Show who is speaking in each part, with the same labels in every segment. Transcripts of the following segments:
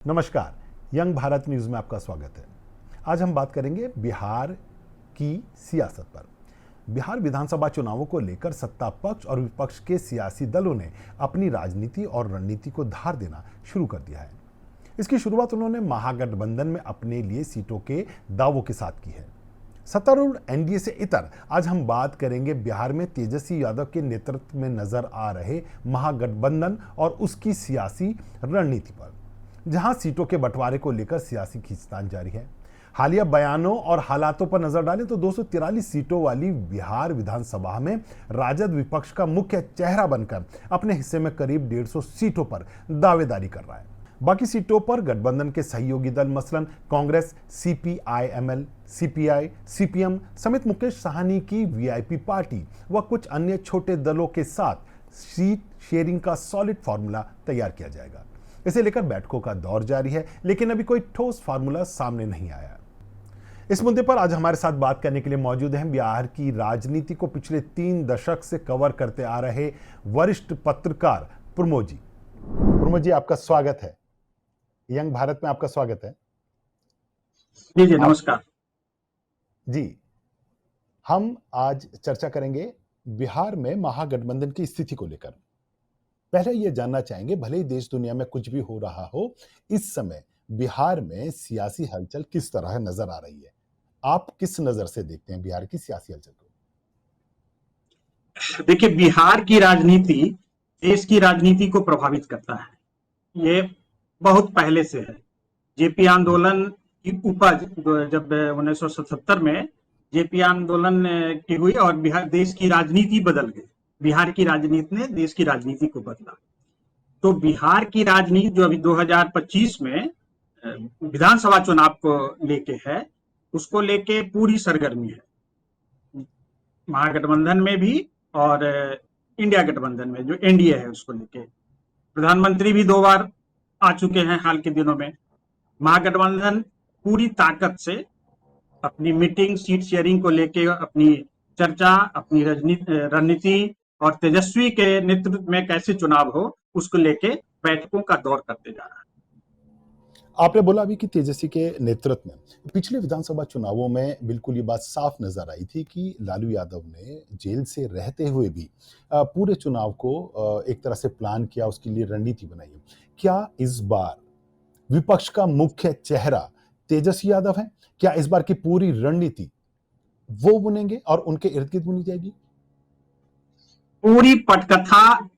Speaker 1: नमस्कार, young Bharat news में आपका स्वागत है। आज हम बात करेंगे बिहार की सियासत पर। बिहार विधानसभा चुनावों को लेकर सत्ता पक्ष और विपक्ष के सियासी दलों ने अपनी राजनीति और रणनीति को धार देना शुरू कर दिया है। इसकी शुरुआत उन्होंने महागठबंधन में अपने लिए सीटों के दावों के साथ की है। सत्तारूढ़ एनडीए से इतर आज हम बात करेंगे बिहार में तेजस्वी यादव के नेतृत्व में नजर आ रहे महागठबंधन और उसकी सियासी रणनीति पर, जहां सीटों के बंटवारे को लेकर सियासी खींचतान जारी है। हालिया बयानों और हालातों पर नजर डालें तो 243 सीटों वाली बिहार विधानसभा में राजद विपक्ष का मुख्य चेहरा बनकर अपने हिस्से में करीब 150 सीटों पर दावेदारी कर रहा है। बाकी सीटों पर गठबंधन के सहयोगी दल मसलन कांग्रेस, सीपीआईएमएल, सीपीआई, सीपीएम समेत मुकेश साहनी की वीआईपी पार्टी व कुछ अन्य छोटे दलों के साथ सीट शेयरिंग का सॉलिड फॉर्मूला तैयार किया जाएगा। इसे लेकर बैठकों का दौर जारी है, लेकिन अभी कोई ठोस फार्मूला सामने नहीं आया। इस मुद्दे पर आज हमारे साथ बात करने के लिए मौजूद हैं बिहार की राजनीति को पिछले 3 दशक से कवर करते आ रहे वरिष्ठ पत्रकार प्रमोद जी। प्रमोद जी, आपका स्वागत है। यंग भारत में आपका स्वागत है।
Speaker 2: जी नमस्कार
Speaker 1: जी। हम आज चर्चा करेंगे बिहार में महागठबंधन की स्थिति को लेकर। पहले ये जानना चाहेंगे, भले ही देश दुनिया में कुछ भी हो रहा हो, इस समय बिहार में सियासी हलचल किस तरह नजर आ रही है? आप किस नजर से देखते हैं बिहार की सियासी हलचल को?
Speaker 2: देखिए, बिहार की राजनीति देश की राजनीति को प्रभावित करता है। ये बहुत पहले से है। जेपी आंदोलन की उपज जब 1977 में जेपी आंदोलन की हुई और बिहार देश की राजनीति बदल गई। बिहार की राजनीति ने देश की राजनीति को बदला। तो बिहार की राजनीति जो अभी 2025 में विधानसभा चुनाव को लेके है, उसको लेके पूरी सरगर्मी है। महागठबंधन में भी और इंडिया गठबंधन में जो एनडीए है उसको लेके प्रधानमंत्री भी 2 बार आ चुके हैं हाल के दिनों में। महागठबंधन पूरी ताकत से अपनी मीटिंग, सीट शेयरिंग को लेके अपनी चर्चा, अपनी रणनीति और तेजस्वी के नेतृत्व में कैसे चुनाव हो उसको लेके बैठकों का दौर करते जा रहा है।
Speaker 1: आपने बोला अभी कि तेजस्वी के नेतृत्व में पिछले विधानसभा चुनावों में बिल्कुल ये बात साफ नजर आई थी कि लालू यादव ने जेल से रहते हुए भी पूरे चुनाव को एक तरह से प्लान किया, उसके लिए रणनीति बनाई। क्या इस बार विपक्ष का मुख्य चेहरा तेजस्वी यादव है? क्या इस बार की पूरी रणनीति वो बुनेंगे और उनके इर्द गिर्द बुनी जाएगी?
Speaker 2: पूरी पटकथा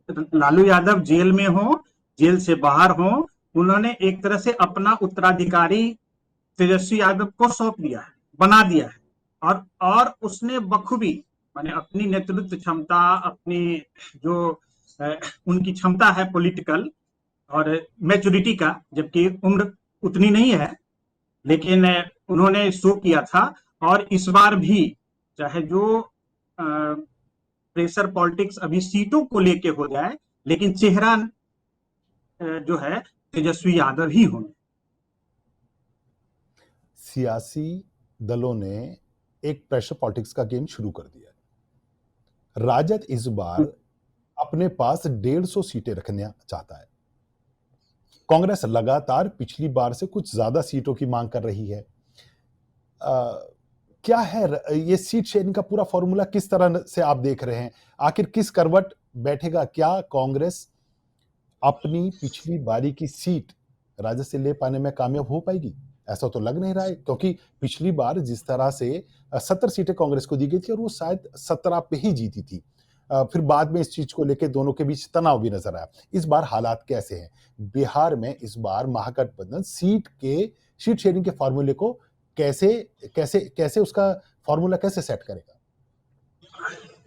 Speaker 2: लालू यादव जेल में हो, जेल से बाहर हो, उन्होंने एक तरह से अपना उत्तराधिकारी तेजस्वी यादव को सौंप दिया है, बना दिया है। और उसने बखूबी माने अपनी नेतृत्व क्षमता, अपनी जो उनकी क्षमता है पॉलिटिकल और मैच्योरिटी का, जबकि उम्र उतनी नहीं है, लेकिन उन्होंने शो किया था। और इस बार भी चाहे जो प्रेशर पॉलिटिक्स अभी सीटों को लेके हो जाए, लेकिन चेहरा जो है तेजस्वी यादव ही होंगे।
Speaker 1: सियासी दलों ने एक प्रेशर पॉलिटिक्स का गेम शुरू कर दिया है। राजद इस बार अपने पास 150 सीटें रखना चाहता है। कांग्रेस लगातार पिछली बार से कुछ ज्यादा सीटों की मांग कर रही है। क्या है ये सीट शेयरिंग का पूरा फॉर्मूला, किस तरह से आप देख रहे हैं? आखिर किस करवट बैठेगा? क्या कांग्रेस अपनी पिछली बारी की सीट राजद से ले पाने में कामयाब हो पाएगी? ऐसा तो लग नहीं रहा है, क्योंकि पिछली बार जिस तरह से 70 सीटें कांग्रेस को दी गई थी और वो शायद 17 पे ही जीती थी। फिर बाद में इस चीज को लेकर दोनों के बीच तनाव भी नजर आया। इस बार हालात कैसे हैं बिहार में? इस बार महागठबंधन सीट शेयरिंग के फॉर्मूले को कैसे उसका फॉर्मूला कैसे सेट करेगा?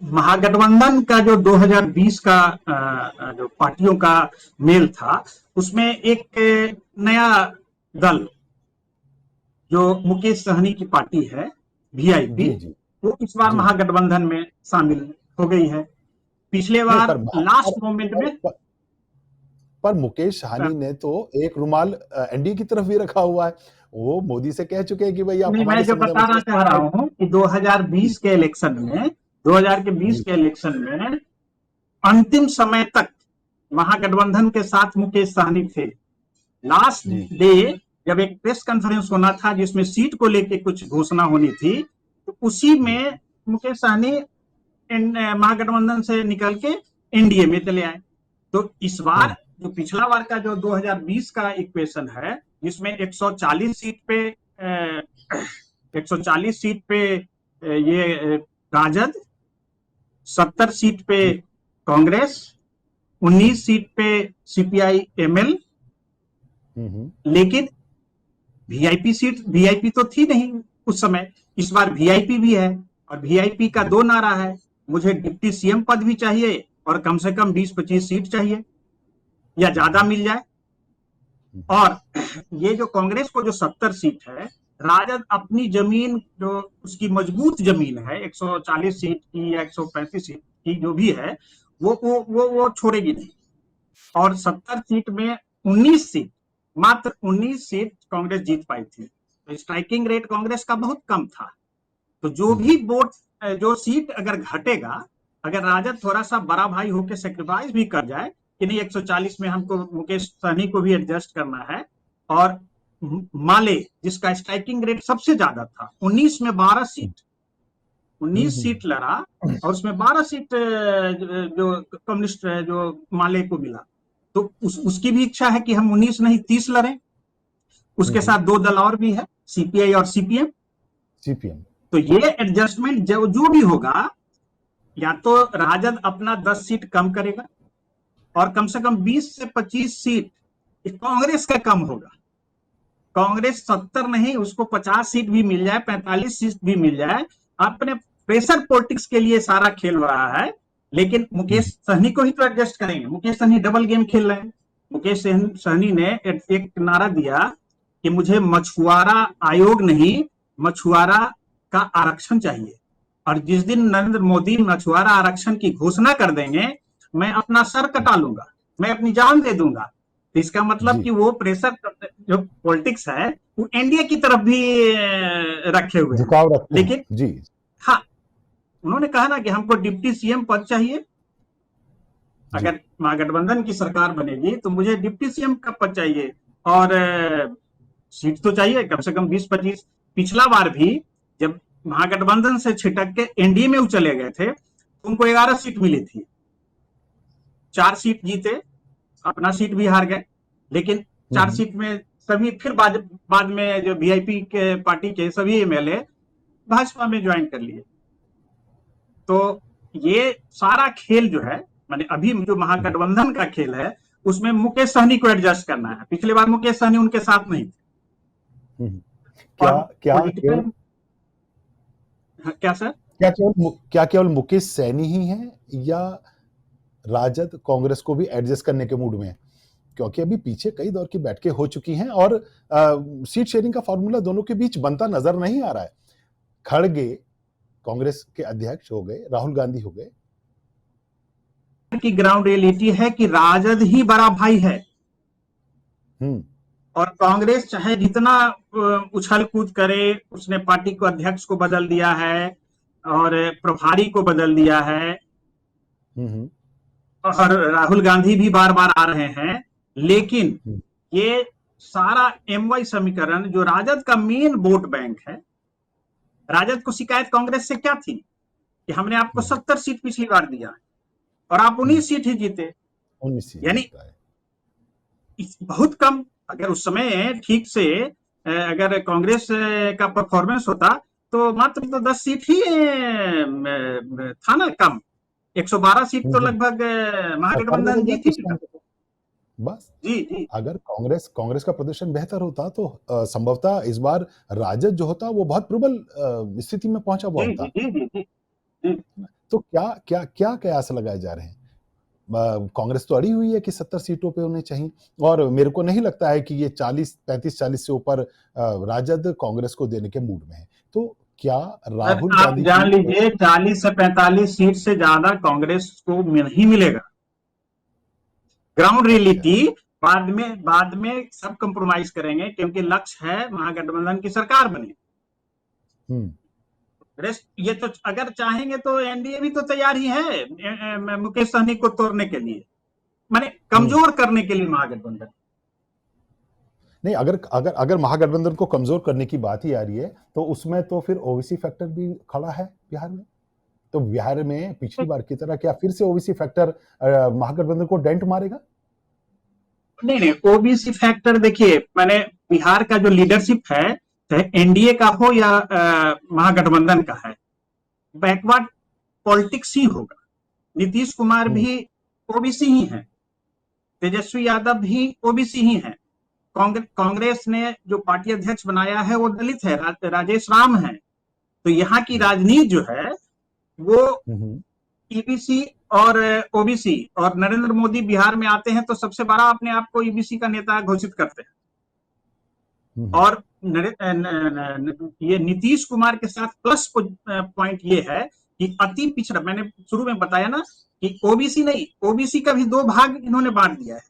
Speaker 2: महागठबंधन का जो 2020 का जो पार्टियों का मेल था, उसमें एक नया दल जो मुकेश सहनी की पार्टी है, वीआईपी, वो इस बार महागठबंधन में शामिल हो गई है। पिछले बार लास्ट मोमेंट में
Speaker 1: पर मुकेश सहनी ने तो एक रुमाल एनडीए की तरफ भी रखा हुआ है। वो मोदी से कह चुके हैं कि भाई आप
Speaker 2: नहीं, मैं जो बताना चाह रहा हूं कि 2020 के इलेक्शन में अंतिम समय तक महागठबंधन के साथ मुकेश सहनी थे। लास्ट
Speaker 1: जी
Speaker 2: डे जब एक प्रेस कॉन्फ्रेंस होना था जिसमें सीट को लेके कुछ घोषणा होनी थी, तो उसी
Speaker 1: जी।
Speaker 2: में मुकेश सहनी महागठबंधन से निकल के एनडीए में चले आए। तो इस बार जो पिछला बार का जो 2020 का इक्वेशन है, जिसमें 140 सीट पे 140 सीट पे ये राजद, 70 सीट पे
Speaker 1: जी।
Speaker 2: कांग्रेस, 19 सीट पे सीपीआई एमएल, लेकिन वीआईपी सीट, वीआईपी तो थी नहीं उस समय, इस बार वीआईपी भी है। और वीआईपी का दो नारा है, मुझे डिप्टी सीएम पद भी चाहिए और कम से कम 20-25 सीट चाहिए या ज्यादा मिल जाए। और ये जो कांग्रेस को जो 70 सीट है, राजद अपनी जमीन जो उसकी मजबूत जमीन है 140 सीट की या 135 सीट की जो भी है, वो छोड़ेगी नहीं। और 70 सीट में 19 सीट, मात्र 19 सीट कांग्रेस जीत पाई थी। तो स्ट्राइकिंग रेट कांग्रेस का बहुत कम था। तो जो भी वोट, जो सीट अगर घटेगा, अगर राजद थोड़ा सा बड़ा भाई होकर सेक्रीफाइस भी कर जाए कि नहीं 140 में हमको मुकेश सहनी को भी एडजस्ट करना है, और माले जिसका स्ट्राइकिंग रेट सबसे ज्यादा था 19 में 12 सीट, 19 सीट लड़ा और उसमें 12 सीट जो कम्युनिस्ट जो माले को मिला। तो उसकी भी इच्छा है कि हम 19 नहीं 30 लड़ें। उसके साथ दो दल और भी है, सीपीआई और सीपीएम।
Speaker 1: सीपीएम।
Speaker 2: तो ये एडजस्टमेंट जो भी होगा, या तो राजद अपना 10 सीट कम करेगा और कम से कम 20 से 25 सीट कांग्रेस का कम होगा। कांग्रेस 70 नहीं, उसको 50 सीट भी मिल जाए, 45 सीट भी मिल जाए, अपने प्रेशर पॉलिटिक्स के लिए सारा खेल रहा है। लेकिन मुकेश सहनी को ही तो एडजस्ट करेंगे। मुकेश सहनी डबल गेम खेल रहे हैं। मुकेश सहनी ने एक नारा दिया कि मुझे मछुआरा आयोग नहीं, मछुआरा का आरक्षण चाहिए। और जिस दिन नरेंद्र मोदी मछुआरा आरक्षण की घोषणा कर देंगे, मैं अपना सर कटा लूंगा, मैं अपनी जान दे दूंगा। तो इसका मतलब कि
Speaker 1: जी।
Speaker 2: वो प्रेशर जो पॉलिटिक्स है वो एनडीए की तरफ भी रखे हुए हैं।
Speaker 1: झुकाव रखते हैं
Speaker 2: लेकिन
Speaker 1: जी।
Speaker 2: हाँ, उन्होंने कहा ना कि हमको डिप्टी सीएम पद चाहिए।
Speaker 1: जी।
Speaker 2: अगर महागठबंधन की सरकार बनेगी तो मुझे डिप्टी सीएम का पद चाहिए, और सीट तो चाहिए कम से कम 20-25। पिछला बार भी जब महागठबंधन से छिटक के एनडीए में चले गए थे, तो उनको 11 सीट मिली थी, 4 सीट जीते, अपना सीट भी हार गए। लेकिन 4 सीट में सभी फिर बाद में जो वीआईपी के पार्टी के सभी एमएलए भाजपा में ज्वाइन कर लिए। तो ये सारा खेल जो है, माने अभी जो महागठबंधन का खेल है, उसमें मुकेश सहनी को एडजस्ट करना है। पिछले बार मुकेश सहनी उनके साथ नहीं थे।
Speaker 1: क्या
Speaker 2: और
Speaker 1: क्या केवल
Speaker 2: पॉलिटिकल, क्या सर?
Speaker 1: क्या केवल मुकेश सैनी ही हैं या राजद कांग्रेस को भी एडजस्ट करने के मूड में है? क्योंकि अभी पीछे कई दौर की बैठकें हो चुकी हैं और सीट शेयरिंग का फॉर्मूला दोनों के बीच बनता नजर नहीं आ रहा है। खड़गे कांग्रेस के अध्यक्ष हो गए, राहुल गांधी हो गए।
Speaker 2: की ग्राउंड रियलिटी है कि राजद ही बड़ा भाई है, और कांग्रेस चाहे जितना उछल कूद करे, उसने पार्टी को अध्यक्ष को बदल दिया है और प्रभारी को बदल दिया है, और राहुल गांधी भी बार बार आ रहे हैं। लेकिन ये सारा एमवाई समीकरण जो राजद का मेन वोट बैंक है, राजद को शिकायत कांग्रेस से क्या थी कि हमने आपको 70 सीट पिछली बार दिया और आप 19 सीट ही जीते,
Speaker 1: 19 सीट
Speaker 2: यानी
Speaker 1: जीता है।
Speaker 2: बहुत कम। अगर उस समय ठीक से अगर कांग्रेस का परफॉर्मेंस होता तो मात्र तो 10 सीट ही था ना कम। 112 सीट तो लगभग
Speaker 1: सरकार
Speaker 2: महागठबंधन
Speaker 1: बदल
Speaker 2: जीत
Speaker 1: जाती
Speaker 2: ही
Speaker 1: उस
Speaker 2: चुका
Speaker 1: टाइम
Speaker 2: था।
Speaker 1: पे। बस
Speaker 2: जी जी
Speaker 1: अगर कांग्रेस कांग्रेस का प्रदर्शन बेहतर होता तो संभवतः इस बार राजद जो होता वो बहुत प्रबल स्थिति में पहुंचा हुआ
Speaker 2: जी जी
Speaker 1: होता।
Speaker 2: जी जी जी जी।
Speaker 1: तो क्या क्या क्या कयास लगाए जा रहे हैं? कांग्रेस तो अड़ी हुई है कि 70 सीटों पे उन्हें चाहिए और मेरे को नहीं लगता है कि ये 35-40 से ऊपर राजद कांग्रेस को देने के मूड में है। तो क्या
Speaker 2: सर
Speaker 1: राहुल
Speaker 2: आप
Speaker 1: गांधी
Speaker 2: जान
Speaker 1: की
Speaker 2: लीजिए 40 से 45 सीट से ज्यादा कांग्रेस को नहीं मिलेगा। ग्राउंड
Speaker 1: अच्छा।
Speaker 2: रियलिटी बाद में सब कंप्रोमाइज करेंगे, क्योंकि लक्ष्य है महागठबंधन की सरकार बने। रेस्ट ये तो अगर चाहेंगे तो एनडीए भी तो तैयार ही है मुकेश सहनी को तोड़ने के लिए, माने कमजोर करने के लिए महागठबंधन।
Speaker 1: नहीं, अगर अगर अगर महागठबंधन को कमजोर करने की बात ही आ रही है तो उसमें तो फिर ओबीसी फैक्टर भी खड़ा है बिहार में। तो बिहार में पिछली बार की तरह क्या फिर से ओबीसी फैक्टर महागठबंधन को डेंट मारेगा?
Speaker 2: नहीं नहीं, ओबीसी फैक्टर देखिए, मैंने बिहार का जो लीडरशिप है, चाहे एनडीए का हो या महागठबंधन का है, बैकवर्ड पॉलिटिक्स ही होगा। नीतीश कुमार भी ओबीसी ही है, तेजस्वी यादव भी ओबीसी ही है, कांग्रेस ने जो पार्टी अध्यक्ष बनाया है वो दलित है, राजेश राम है। तो यहाँ की राजनीति जो है वो ईबीसी और ओबीसी, और नरेंद्र मोदी बिहार में आते हैं तो सबसे बड़ा अपने आप को ईबीसी का नेता घोषित करते हैं। और ये नीतीश कुमार के साथ प्लस पॉइंट ये है कि अति पिछड़ा, मैंने शुरू में बताया ना कि ओबीसी नहीं, ओबीसी का भी 2 भाग इन्होंने बांट दिया है,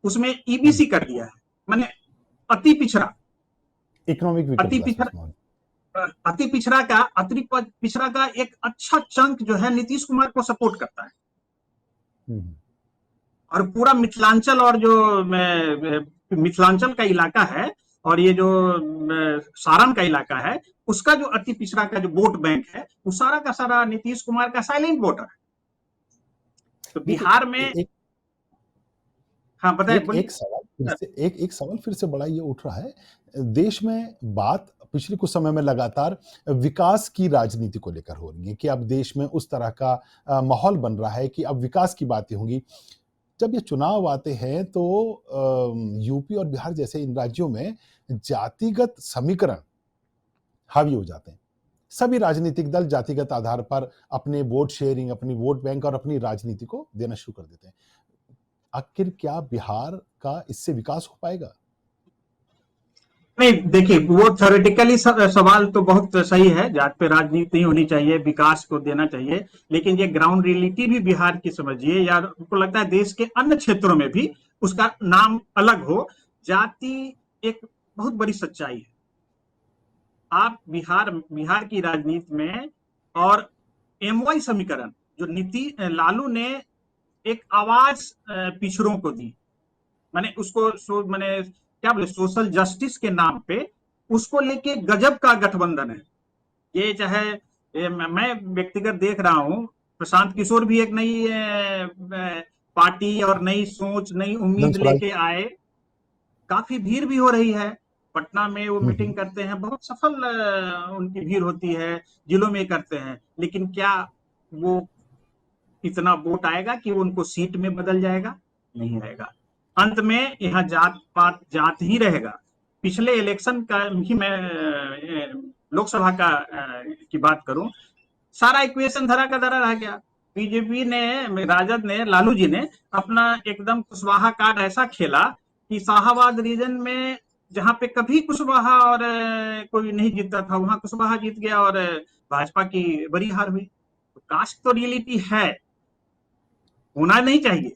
Speaker 2: उसमें ईबीसी कर दिया है, माने अति पिछड़ा,
Speaker 1: इकोनॉमिक
Speaker 2: अति पिछड़ा का एक अच्छा चंक जो है नीतीश कुमार को सपोर्ट करता है। और पूरा मिथिलांचल, और जो मिथिलांचल का इलाका है और ये जो सारण का इलाका है, उसका जो अति पिछड़ा का जो वोट बैंक है, वो सारा का सारा नीतीश कुमार का साइलेंट वोटर है। तो बिहार में हाँ बताइए।
Speaker 1: एक सवाल फिर से बड़ा ये उठ रहा है, देश में बात पिछले कुछ समय में लगातार विकास की राजनीति को लेकर हो रही है कि अब देश में उस तरह का माहौल बन रहा है कि अब विकास की बातें होंगी। जब ये चुनाव आते हैं तो यूपी और बिहार जैसे इन राज्यों में जातिगत समीकरण हावी हो जाते हैं। सभी राजनीतिक दल जातिगत आधार पर अपने वोट शेयरिंग, अपनी वोट बैंक और अपनी राजनीति को देना शुरू कर देते हैं। आखिर क्या बिहार का इससे विकास हो पाएगा?
Speaker 2: नहीं देखिए, वो थ्योरेटिकली सवाल तो बहुत सही है, जात पे राजनीति नहीं होनी चाहिए, विकास को देना चाहिए, लेकिन ये ग्राउंड रियलिटी भी बिहार की समझिए, या हमको लगता है देश के अन्य क्षेत्रों में भी उसका नाम अलग हो, जाति एक बहुत बड़ी सच्चाई है। आप बिहार की राजनीति में, और एमवाई समीकरण जो लालू ने एक आवाज पिछड़ों को दी, मैंने उसको मैंने क्या बोले, सोशल जस्टिस के नाम पे उसको लेके गजब का गठबंधन है ये। चाहे मैं व्यक्तिगत देख रहा हूं, प्रशांत किशोर भी एक नई पार्टी और नई सोच, नई उम्मीद लेके आए, काफी भीड़ भी हो रही है। पटना में वो मीटिंग करते हैं, बहुत सफल उनकी भीड़ होती है, जिलों में करते हैं, लेकिन क्या वो इतना वोट आएगा कि उनको सीट में बदल जाएगा? नहीं आएगा। अंत में यहाँ जात पात जात ही रहेगा। पिछले इलेक्शन का ही मैं लोकसभा का की बात करूं, सारा इक्वेशन धरा का धरा रह गया। बीजेपी ने, राजद ने, लालू जी ने अपना एकदम कुशवाहा कार्ड ऐसा खेला कि शाहाबाद रीजन में जहां पे कभी कुशवाहा और कोई नहीं जीतता था, वहां कुशवाहा जीत गया और भाजपा की बड़ी हार हुई। तो कास्ट तो रियलिटी है, होना नहीं चाहिए,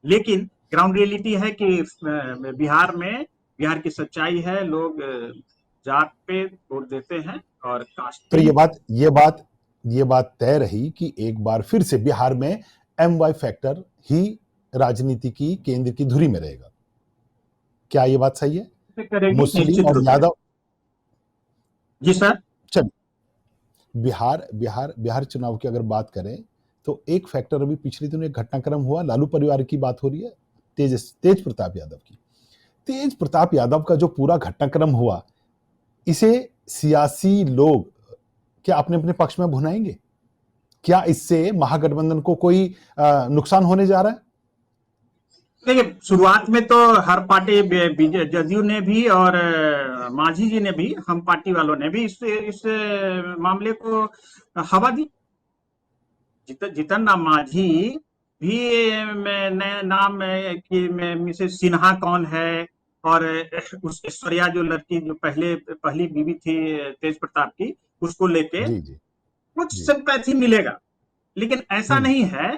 Speaker 2: लेकिन ग्राउंड रियलिटी है कि बिहार की सच्चाई है, लोग जात पे वोट देते हैं और कास्ट।
Speaker 1: तो ये बात तय रही कि एक बार फिर से बिहार में एमवाई फैक्टर ही राजनीति की केंद्र की धुरी में रहेगा। क्या ये बात सही है? मुस्लिम और यादव।
Speaker 2: जी सर।
Speaker 1: चलिए, बिहार चुनाव की अगर बात करें तो एक फैक्टर अभी पिछले दिनों एक घटनाक्रम हुआ, लालू परिवार की बात हो रही है, तेज प्रताप यादव की। तेज प्रताप यादव का जो पूरा घटनाक्रम हुआ, इसे सियासी लोग क्या अपने अपने पक्ष में भुनाएंगे? क्या इससे महागठबंधन को कोई नुकसान होने जा रहा है?
Speaker 2: देखिए, शुरुआत में तो हर पार्टी, जदयू ने भी और मांझी जी ने भी, हम पार्टी वालों ने भी इस मामले को हवा दी। जीतन राम मांझी भी नाम कि मिसेस सिन्हा कौन है, और उस ऐश्वर्या जो लड़की जो पहली बीवी थी तेज प्रताप की, उसको लेके कुछ सिंपैथी मिलेगा, लेकिन ऐसा नहीं है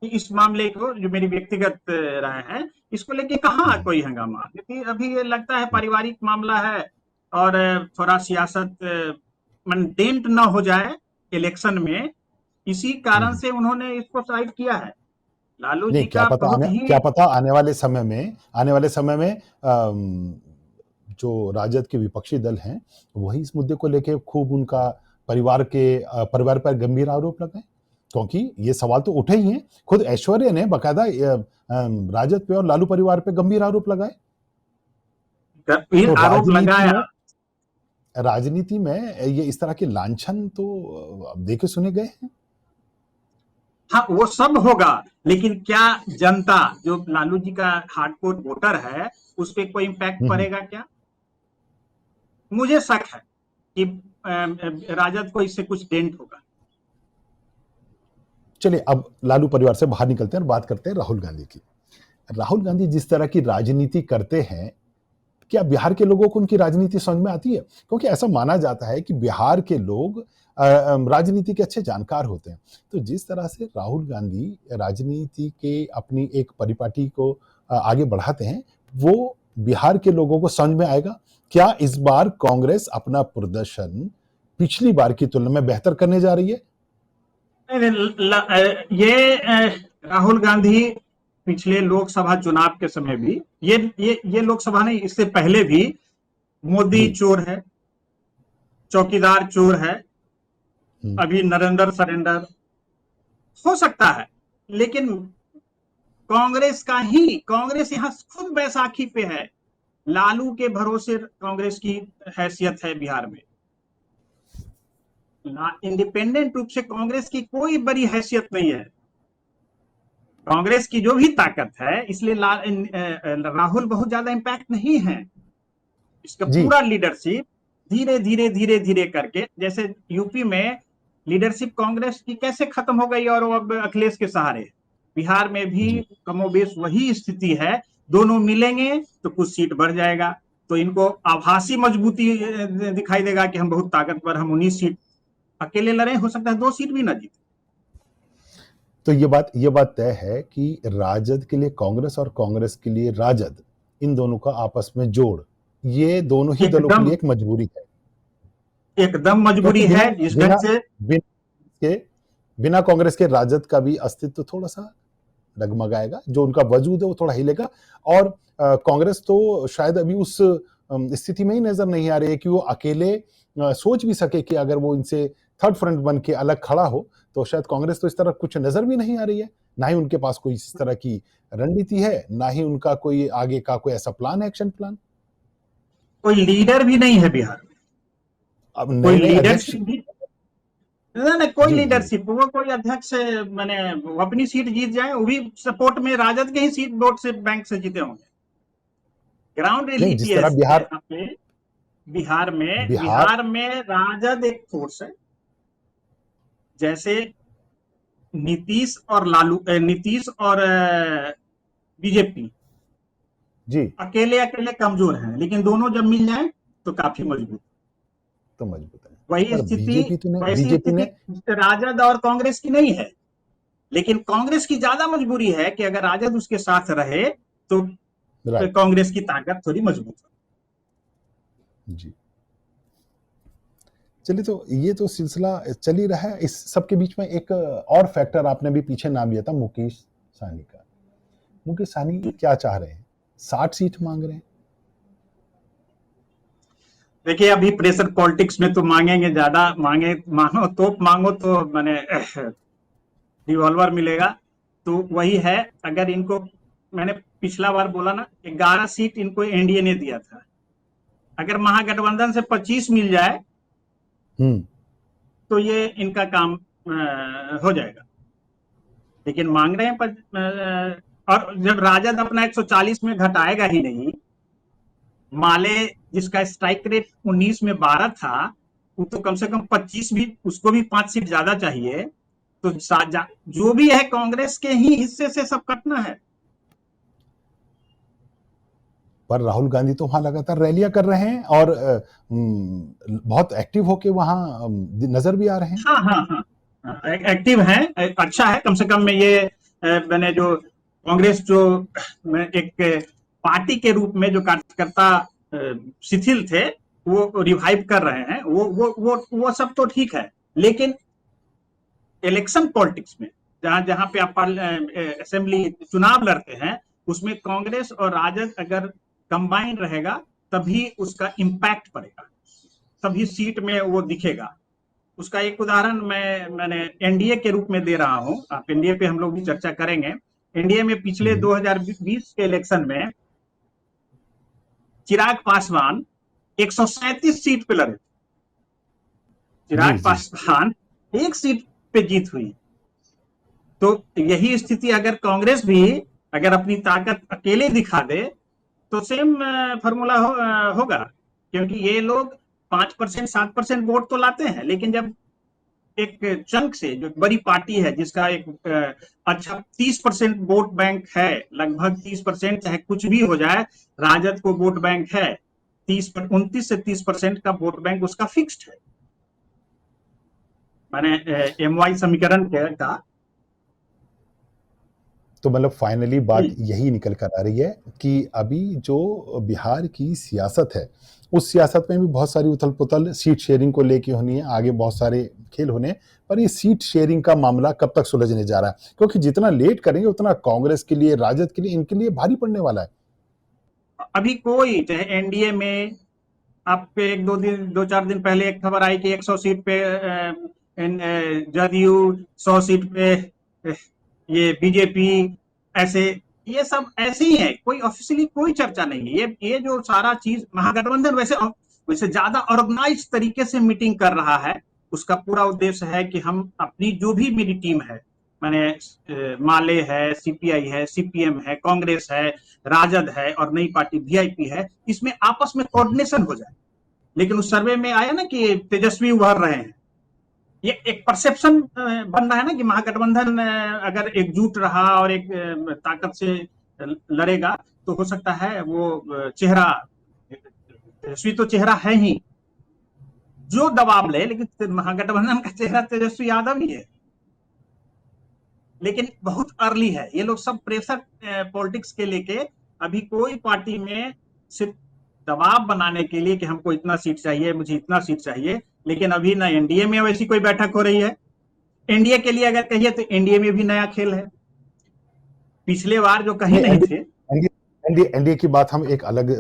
Speaker 2: कि इस मामले को, जो मेरी व्यक्तिगत राय है, इसको लेके कहाँ कोई हंगामा। क्योंकि अभी ये लगता है पारिवारिक मामला है और थोड़ा सियासत डेंट न हो जाए इलेक्शन में, इसी कारण से उन्होंने इसको साइड किया है। लालू जी का
Speaker 1: क्या पता आने वाले समय में जो राजद के विपक्षी दल हैं वही इस मुद्दे को लेके खूब उनका परिवार पर गंभीर आरोप लगाए, क्योंकि ये सवाल तो उठे ही हैं। खुद ऐश्वर्या ने बकायदा राजद पे और लालू परिवार पे गंभीर आरोप लगाए।
Speaker 2: गंभीर
Speaker 1: तो
Speaker 2: आरोप लगाया।
Speaker 1: राजनीति में ये इस तरह के लांछन तो देखे सुने गए हैं।
Speaker 2: हाँ, वो सब होगा, लेकिन क्या जनता जो लालू जी का हार्डकोर वोटर है उस पर कोई इम्पैक्ट पड़ेगा क्या? मुझे शक है कि राजद को इससे कुछ डेंट होगा।
Speaker 1: चलिए अब लालू परिवार से बाहर निकलते हैं और बात करते हैं राहुल गांधी की। राहुल गांधी जिस तरह की राजनीति करते हैं, क्या बिहार के लोगों को उनकी राजनीति समझ में आती है? क्योंकि ऐसा माना जाता है कि बिहार के लोग राजनीति के अच्छे जानकार होते हैं। तो जिस तरह से राहुल गांधी राजनीति के अपनी एक परिपाटी को आगे बढ़ाते हैं, वो बिहार के लोगों को समझ में आएगा? क्या इस बार कांग्रेस अपना प्रदर्शन पिछली बार की तुलना में बेहतर करने जा रही है?
Speaker 2: ये राहुल गांधी पिछले लोकसभा चुनाव के समय भी, ये लोकसभा नहीं, इससे पहले भी मोदी चोर है, चौकीदार चोर है, अभी नरेंद्र सरेंडर हो सकता है, लेकिन कांग्रेस यहाँ खुद बैसाखी पे है। लालू के भरोसे कांग्रेस की हैसियत है बिहार में। इंडिपेंडेंट रूप से कांग्रेस की कोई बड़ी हैसियत नहीं है। कांग्रेस की जो भी ताकत है, इसलिए राहुल बहुत ज्यादा इम्पैक्ट नहीं है। इसका पूरा लीडरशिप धीरे धीरे करके, जैसे यूपी में लीडरशिप कांग्रेस की कैसे खत्म हो गई और वो अब अखिलेश के सहारे, बिहार में भी कमोबेश वही स्थिति है। दोनों मिलेंगे तो कुछ सीट बढ़ जाएगा, तो इनको आभासी मजबूती दिखाई देगा कि हम बहुत ताकतवर, हम 19 सीट अकेले लड़े, हो सकता है 2 सीट भी ना जीते।
Speaker 1: तो ये बात तय है कि राजद के लिए कांग्रेस और कांग्रेस के लिए राजद, इन दोनों का आपस में जोड़, ये दोनों ही दलों के लिए एक मजबूरी है।
Speaker 2: एकदम मजबूरी है। जिस ढंग से
Speaker 1: बिना कांग्रेस के राजद का भी अस्तित्व थोड़ा सा डगमगाएगा, जो उनका वजूद है वो थोड़ा हिलेगा। और कांग्रेस तो शायद अभी उस स्थिति में ही नजर नहीं आ रही है कि वो अकेले सोच भी सके कि अगर वो इनसे थर्ड फ्रंट बन के अलग खड़ा हो, तो शायद कांग्रेस तो इस तरह कुछ नजर भी नहीं आ रही है। ना ही उनके पास कोई इस तरह की रणनीति है, ना ही उनका कोई आगे का कोई ऐसा प्लान है, एक्शन प्लान।
Speaker 2: कोई लीडर भी नहीं है बिहार में।
Speaker 1: अब
Speaker 2: कोई लीडरशिप भी नहीं, कोई लीडरशिप, वो कोई अध्यक्ष मैंने वो अपनी सीट जीत जाए, वो भी सपोर्ट में राजद के ही सीट वोट से बैंक से जीते होंगे। ग्राउंड रियलिटी है बिहार में राजद एक फोर्स है। जैसे नीतीश और बीजेपी
Speaker 1: जी
Speaker 2: अकेले कमजोर हैं, लेकिन दोनों जब मिल जाए तो काफी मजबूत है। वैसी स्थिति राजद और कांग्रेस की नहीं है, लेकिन कांग्रेस की ज्यादा मजबूरी है कि अगर राजद उसके साथ रहे तो कांग्रेस की ताकत थोड़ी मजबूत है।
Speaker 1: जी चलिए, तो ये तो सिलसिला चल ही रहा है। इस सब के बीच में एक और फैक्टर आपने भी पीछे नाम लिया था, मुकेश सहनी का। मुकेश सहनी क्या चाह रहे हैं? 60 सीट मांग रहे हैं।
Speaker 2: देखिए, अभी प्रेशर पॉलिटिक्स में तो मांगेंगे ज्यादा, मांगो तो मैंने रिवॉल्वर मिलेगा। तो वही है, अगर इनको, मैंने पिछला बार बोला ना, 11 सीट इनको एनडीए ने दिया था। अगर महागठबंधन से 25 मिल जाए तो ये इनका काम हो जाएगा, लेकिन मांग रहे हैं। और जब राजद अपना 140 में घटाएगा ही नहीं, माले जिसका स्ट्राइक रेट 19 में 12 था, वो तो कम से कम 25 भी, उसको भी 5 सीट ज्यादा चाहिए। तो जो भी है कांग्रेस के ही हिस्से से सब कटना है।
Speaker 1: पर राहुल गांधी तो वहां लगातार रैलियां कर रहे हैं और बहुत एक्टिव होके वहां नजर भी आ रहे हैं।
Speaker 2: हाँ, एक्टिव है, अच्छा है। कम से कम में ये मैंने जो कांग्रेस जो एक पार्टी के रूप में जो कार्यकर्ता शिथिल थे, वो रिवाइव कर रहे हैं। वो सब तो ठीक है, लेकिन इलेक्शन पॉलिटिक्स में जहां पे आप असेंबली चुनाव लड़ते हैं, उसमें कांग्रेस और राजद अगर कंबाइन रहेगा तभी उसका इम्पैक्ट पड़ेगा, तभी सीट में वो दिखेगा। उसका एक उदाहरण मैंने एनडीए के रूप में दे रहा हूं, आप एनडीए पे हम लोग भी चर्चा करेंगे। एनडीए में पिछले 2020 के इलेक्शन में चिराग पासवान 137 सीट पे लड़े।
Speaker 1: जी
Speaker 2: चिराग
Speaker 1: जी।
Speaker 2: पासवान एक सीट पे जीत हुई। तो यही स्थिति अगर कांग्रेस भी अगर अपनी ताकत अकेले दिखा दे तो सेम फॉर्मूला होगा, क्योंकि ये लोग 5% 7% वोट तो लाते हैं, लेकिन जब एक चंक से जो बड़ी पार्टी है जिसका एक अच्छा 30% वोट बैंक है, लगभग 30%, चाहे कुछ भी हो जाए, राजद को वोट बैंक है 29 से 30% का वोट बैंक उसका फिक्स्ड है, माने एमवाई समीकरण का।
Speaker 1: तो मतलब फाइनली बात यही निकल कर आ रही है कि अभी जो बिहार की सियासत है, उस सियासत में भी बहुत सारी उथल पुथल सीट शेयरिंग को लेके होनी है, आगे बहुत सारे खेल होने हैं, पर ये सीट शेयरिंग का मामला कब तक सुलझने जा रहा है? क्योंकि जितना लेट करेंगे उतना कांग्रेस के लिए, राजद के लिए, इनके लिए भारी पड़ने वाला है।
Speaker 2: अभी कोई, चाहे एनडीए में, आप एक दो चार दिन पहले एक खबर आई कि 100 सीट पे जदयू, 100 सीट पे ये बीजेपी, ऐसे ये सब ऐसे ही है, कोई ऑफिशियली कोई चर्चा नहीं है। ये जो सारा चीज महागठबंधन वैसे ज्यादा ऑर्गेनाइज तरीके से मीटिंग कर रहा है। उसका पूरा उद्देश्य है कि हम अपनी जो भी मेरी टीम है, माने माले है, सीपीआई है, सीपीएम है, कांग्रेस है, राजद है और नई पार्टी वीआईपी है, इसमें आपस में कोऑर्डिनेशन हो जाए। लेकिन उस सर्वे में आया ना कि तेजस्वी उभर रहे हैं, ये एक परसेप्शन बन रहा है ना कि महागठबंधन अगर एकजुट रहा और एक ताकत से लड़ेगा तो हो सकता है वो चेहरा, तेजस्वी तो चेहरा है ही जो दबाव ले, लेकिन महागठबंधन का चेहरा तेजस्वी यादव ही है। लेकिन बहुत अर्ली है, ये लोग सब प्रेशर पॉलिटिक्स के लेके, अभी कोई पार्टी में सिर्फ दबाव बनाने के लिए कि हमको इतना सीट चाहिए, मुझे इतना सीट चाहिए, लेकिन अभी ना एनडीए में वैसी कोई बैठक हो रही है। एनडीए के लिए अगर कहिए तो एनडीए में भी नया खेल है, पिछले बार जो कहीं
Speaker 1: नहीं,
Speaker 2: नहीं थे।
Speaker 1: एनडीए एनडीए एनडीए की बात हम एक अलग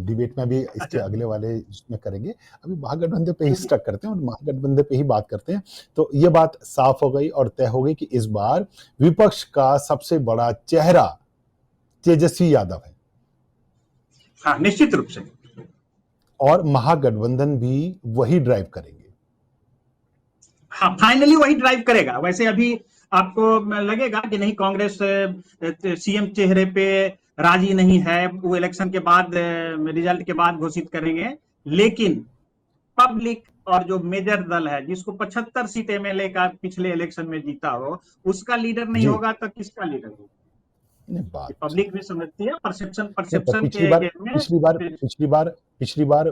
Speaker 1: डिबेट में भी इसके
Speaker 2: अच्छा,
Speaker 1: अगले वाले इसमें करेंगे। अभी महागठबंधन पे ही स्टक करते हैं और महागठबंधन पे ही बात करते हैं। तो ये बात साफ हो गई और तय हो गई कि इस बार विपक्ष का सबसे बड़ा चेहरा तेजस्वी यादव है
Speaker 2: हाँ निश्चित रूप से,
Speaker 1: और महागठबंधन भी वही ड्राइव करेंगे।
Speaker 2: हाँ फाइनली वही ड्राइव करेगा। वैसे अभी आपको लगेगा कि नहीं, कांग्रेस सीएम चेहरे पे राजी नहीं है, वो इलेक्शन के बाद, रिजल्ट के बाद घोषित करेंगे, लेकिन पब्लिक और जो मेजर दल है जिसको 75 सीट एमएलए का पिछले इलेक्शन में जीता हो, उसका लीडर नहीं
Speaker 1: जी।
Speaker 2: होगा तो किसका लीडर होगा?
Speaker 1: नहीं, बात
Speaker 2: पब्लिक भी समझती है, परसेप्शन
Speaker 1: नहीं, पर
Speaker 2: परसेप्शन
Speaker 1: पिछली
Speaker 2: के
Speaker 1: बार
Speaker 2: गेम में।
Speaker 1: पिछली बार पिछली बार पिछली बार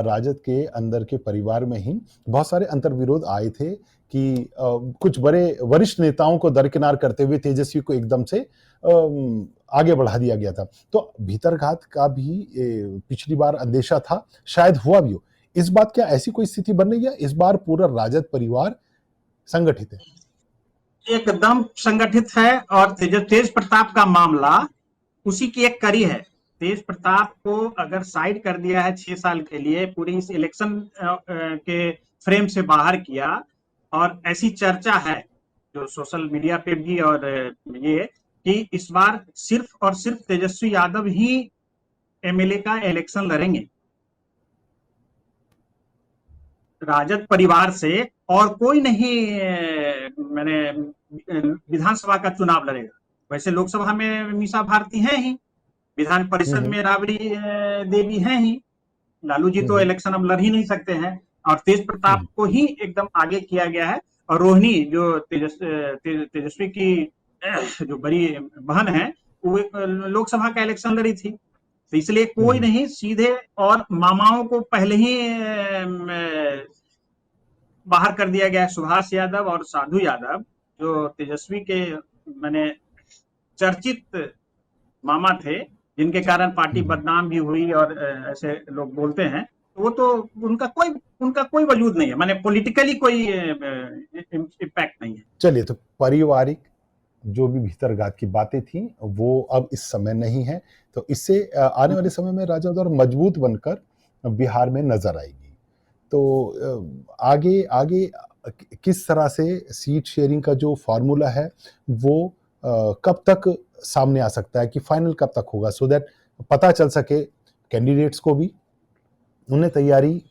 Speaker 1: राजद के अंदर के परिवार में ही बहुत सारे अंतर्विरोध आए थे कि कुछ बड़े वरिष्ठ नेताओं को दरकिनार करते हुए तेजस्वी को एकदम से आगे बढ़ा दिया गया था। तो भीतरघात का भी पिछली बार अंदेशा था, शायद हुआ भी हो। इस बात क्या ऐसी कोई स्थिति बन रही है? इस बार पूरा राजद परिवार संगठित है?
Speaker 2: एकदम संगठित है, और तेज प्रताप का मामला उसी की एक कड़ी है। तेज प्रताप को अगर साइड कर दिया है 6 साल के लिए, पूरी इस इलेक्शन के फ्रेम से बाहर किया, और ऐसी चर्चा है जो सोशल मीडिया पे भी, और ये कि इस बार सिर्फ और सिर्फ तेजस्वी यादव ही एमएलए का इलेक्शन लड़ेंगे, राजद परिवार से और कोई नहीं मैंने विधानसभा का चुनाव लड़ेगा। वैसे लोकसभा में मीसा भारती है ही, विधान परिषद
Speaker 1: हम्म
Speaker 2: में राबड़ी देवी है ही, लालू जी तो
Speaker 1: हम्म
Speaker 2: इलेक्शन अब लड़ ही नहीं सकते हैं, और तेज प्रताप
Speaker 1: हम्म
Speaker 2: को ही एकदम आगे किया गया है। और रोहिणी जो तेजस्वी की जो बड़ी बहन है, वो लोकसभा का इलेक्शन लड़ी थी, तो इसलिए कोई
Speaker 1: हम्म
Speaker 2: नहीं, सीधे और मामाओं को पहले ही बाहर कर दिया गया है। सुभाष यादव और साधु यादव जो तेजस्वी के मैंने चर्चित मामा थे, जिनके कारण पार्टी
Speaker 1: हम्म।
Speaker 2: बदनाम भी हुई और ऐसे लोग बोलते हैं, तो वो तो उनका कोई वजूद नहीं है, माने पॉलिटिकली कोई इम्पैक्ट नहीं है।
Speaker 1: चलिए, तो पारिवारिक जो भी भीतरघात की बातें थी वो अब इस समय नहीं है, तो इससे आने वाले समय में राजद और मजबूत बनकर बिहार में नजर आएगी। तो आगे आगे किस तरह से सीट शेयरिंग का जो फॉर्मूला है वो कब तक सामने आ सकता है, कि फाइनल कब तक होगा, सो दैट पता चल सके कैंडिडेट्स को भी उन्हें तैयारी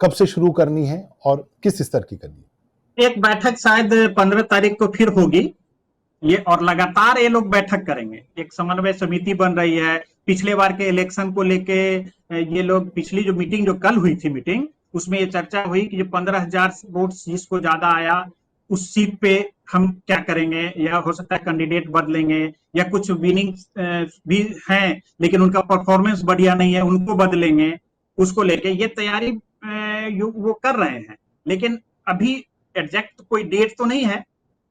Speaker 1: कब से शुरू करनी है और किस स्तर की करनी है।
Speaker 2: एक बैठक शायद 15 तारीख को फिर होगी ये, और लगातार ये लोग बैठक करेंगे। एक समन्वय समिति बन रही है। पिछले बार के इलेक्शन को लेके ये लोग, पिछली जो मीटिंग जो कल हुई थी मीटिंग, उसमें ये चर्चा हुई कि जो 15,000 वोट जिसको ज्यादा आया उस सीट पे हम क्या करेंगे, या हो सकता है कैंडिडेट बदलेंगे, या कुछ विनिंग भी हैं लेकिन उनका परफॉर्मेंस बढ़िया नहीं है उनको बदलेंगे। उसको लेके ये तैयारी वो कर रहे हैं, लेकिन अभी एग्जैक्ट कोई डेट तो नहीं है।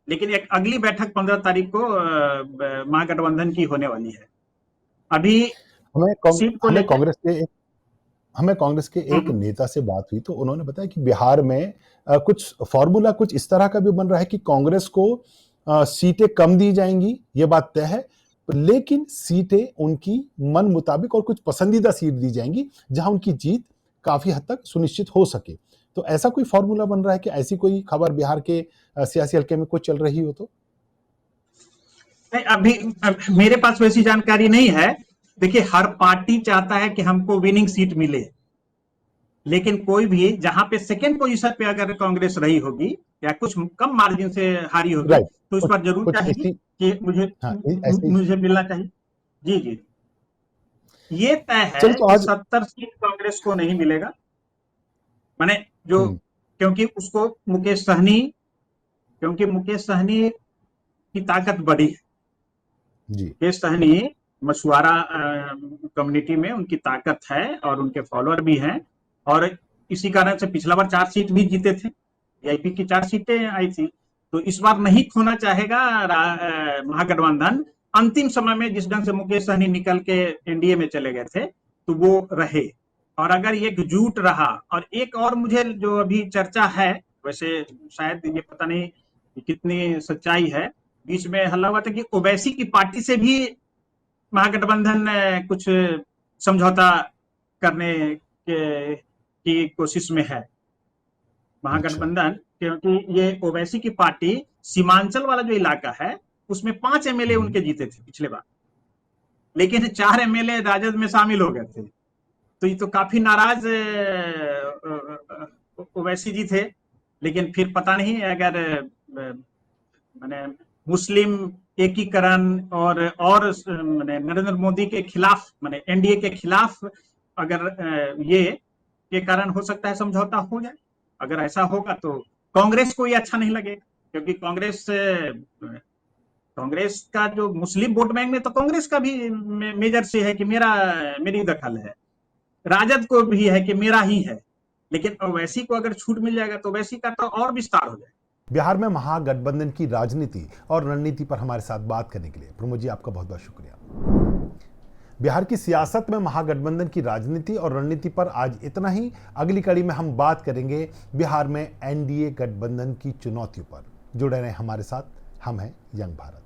Speaker 2: लेकिन एक अगली बैठक 15 तारीख को महागठबंधन की होने वाली है। अभी सीट को लेकर
Speaker 1: हमें कांग्रेस के एक नेता से बात हुई तो उन्होंने बताया कि बिहार में कुछ फॉर्मूला कुछ इस तरह का भी बन रहा है कि कांग्रेस को सीटें कम दी जाएंगी, ये बात तय है, लेकिन सीटें उनकी मन मुताबिक और कुछ पसंदीदा सीट दी जाएंगी जहां उनकी जीत काफी हद तक सुनिश्चित हो सके। तो ऐसा कोई फॉर्मूला बन रहा है कि ऐसी कोई खबर बिहार के सियासी हल्के में कुछ चल रही हो? तो
Speaker 2: अभी मेरे पास वैसी जानकारी नहीं है। देखिए, हर पार्टी चाहता है कि हमको विनिंग सीट मिले, लेकिन कोई भी जहां पे सेकेंड पोजीशन पे अगर कांग्रेस रही होगी या कुछ कम मार्जिन से हारी होगी तो इस पर जरूर चाहेगी कि मुझे मिलना चाहिए। जी जी, ये तय है
Speaker 1: तो
Speaker 2: कि
Speaker 1: आज
Speaker 2: 70 सीट कांग्रेस को नहीं मिलेगा। माने जो, क्योंकि मुकेश सहनी की ताकत बढ़ी है। मुकेश सहनी मछुआरा कम्युनिटी में उनकी ताकत है और उनके फॉलोअर भी हैं, और इसी कारण से पिछला बार 4 सीट भी जीते थे, वीआईपी की 4 सीटें आई थी। तो इस बार नहीं खोना चाहेगा महागठबंधन। अंतिम समय में जिस ढंग से मुकेश सहनी निकल के एनडीए में चले गए थे तो वो रहे, और अगर ये एकजुट रहा। और एक और मुझे जो अभी चर्चा है, वैसे शायद ये पता नहीं कितनी सच्चाई है, बीच में हल्ला हुआ था कि ओवैसी की पार्टी से भी महागठबंधन कुछ समझौता करने की कोशिश में है महागठबंधन। क्योंकि ये ओवैसी की पार्टी सीमांचल वाला जो इलाका है उसमें 5 एमएलए उनके जीते थे पिछले बार, लेकिन 4 एमएलए राजद में शामिल हो गए थे। तो ये तो काफी नाराज ओवैसी जी थे। लेकिन फिर पता नहीं, अगर मैंने मुस्लिम एकीकरण और मैंने नरेंद्र मोदी के खिलाफ, मैंने एनडीए के खिलाफ, अगर ये के कारण हो सकता है समझौता हो जाए। अगर ऐसा होगा तो कांग्रेस को ये अच्छा नहीं लगेगा, क्योंकि कांग्रेस का जो मुस्लिम वोट बैंक में तो कांग्रेस का भी मेजर से है कि मेरी दखल है, राजद को भी है कि मेरा ही है। लेकिन ओवैसी को अगर छूट मिल जाएगा तो ओवैसी का तो और विस्तार हो जाएगा।
Speaker 1: बिहार में महागठबंधन की राजनीति और रणनीति पर हमारे साथ बात करने के लिए प्रमोद जी आपका बहुत बहुत शुक्रिया। बिहार की सियासत में महागठबंधन की राजनीति और रणनीति पर आज इतना ही। अगली कड़ी में हम बात करेंगे बिहार में एनडीए गठबंधन की चुनौतियों पर। जुड़े रहें हमारे साथ, हम हैं यंग भारत।